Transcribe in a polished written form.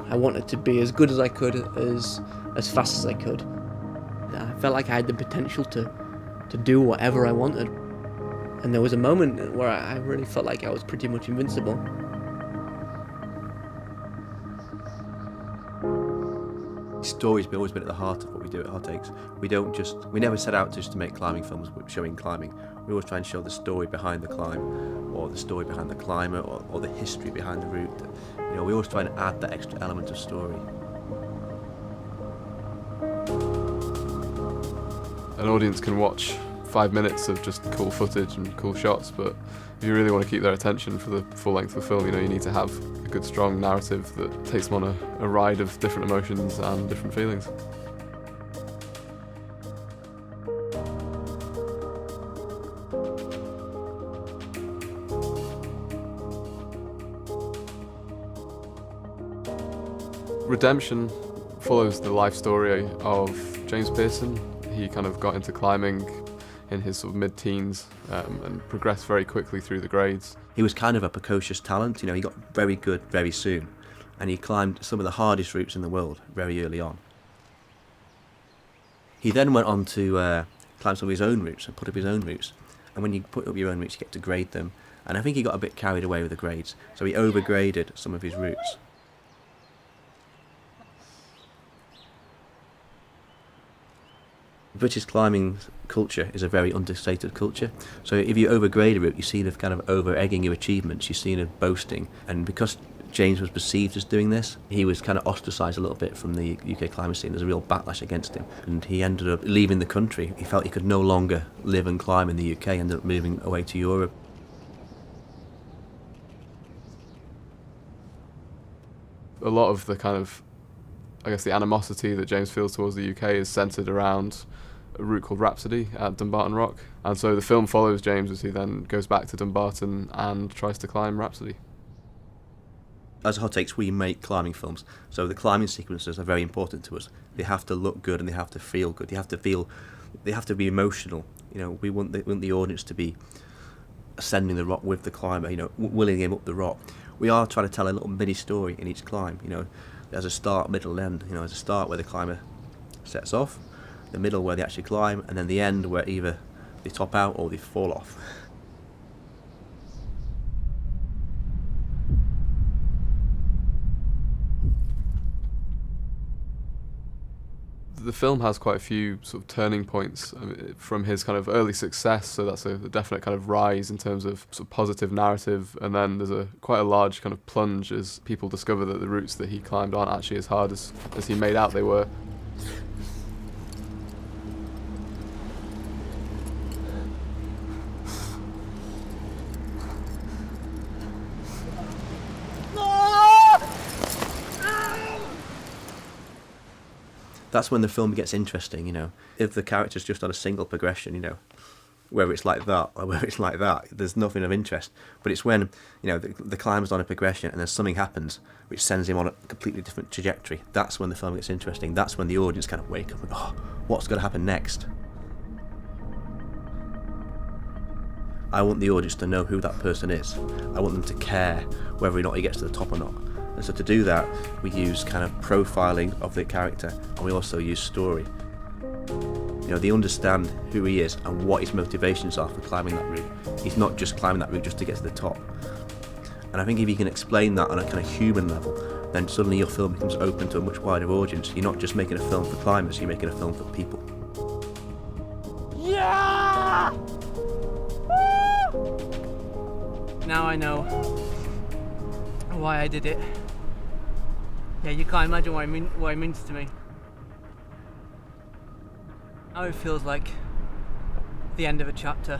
I wanted to be as good as I could, as fast as I could. I felt like I had the potential to do whatever I wanted. And there was a moment where I really felt like I was pretty much invincible. Story's always been at the heart of what we do at Hot Takes. We never set out just to make climbing films showing climbing. We always try and show the story behind the climb, or the story behind the climber, or the history behind the route. We always try and add that extra element of story. An audience can watch 5 minutes of just cool footage and cool shots, but if you really want to keep their attention for the full length of the film, you need to have a good, strong narrative that takes them on a ride of different emotions and different feelings. Redemption follows the life story of James Pearson. He kind of got into climbing in his sort of mid-teens and progressed very quickly through the grades. He was kind of a precocious talent. He got very good very soon, and he climbed some of the hardest routes in the world very early on. He then went on to climb some of his own routes and put up his own routes. And when you put up your own routes, you get to grade them. And I think he got a bit carried away with the grades, so he overgraded some of his routes. British climbing culture is a very understated culture. So if you overgrade a route, you're seen of kind of over-egging your achievements, you're seen of boasting. And because James was perceived as doing this, he was kind of ostracised a little bit from the UK climbing scene. There's a real backlash against him. And he ended up leaving the country. He felt he could no longer live and climb in the UK, ended up moving away to Europe. A lot of the kind of, I guess, the animosity that James feels towards the UK is centred around a route called Rhapsody at Dumbarton Rock. And so the film follows James as he then goes back to Dumbarton and tries to climb Rhapsody. As Hot Takes, we make climbing films, so the climbing sequences are very important to us. They have to look good and they have to feel good. They have to be emotional. We want the audience to be ascending the rock with the climber, willing him up the rock. We are trying to tell a little mini story in each climb. There's a start, middle, end. There's a start where the climber sets off, the middle where they actually climb, and then the end where either they top out or they fall off. The film has quite a few sort of turning points from his kind of early success, so that's a definite kind of rise in terms of sort of positive narrative, and then there's quite a large kind of plunge as people discover that the routes that he climbed aren't actually as hard as he made out they were. That's when the film gets interesting, If the character's just on a single progression, whether it's like that or whether it's like that, there's nothing of interest. But it's when, the climber's on a progression and then something happens which sends him on a completely different trajectory. That's when the film gets interesting. That's when the audience kind of wake up and, what's going to happen next? I want the audience to know who that person is. I want them to care whether or not he gets to the top or not. And so to do that, we use kind of profiling of the character, and we also use story. They understand who he is and what his motivations are for climbing that route. He's not just climbing that route just to get to the top. And I think if you can explain that on a kind of human level, then suddenly your film becomes open to a much wider audience. You're not just making a film for climbers, you're making a film for people. Yeah! Now I know why I did it. Yeah, you can't imagine what it means to me. Now it feels like the end of a chapter.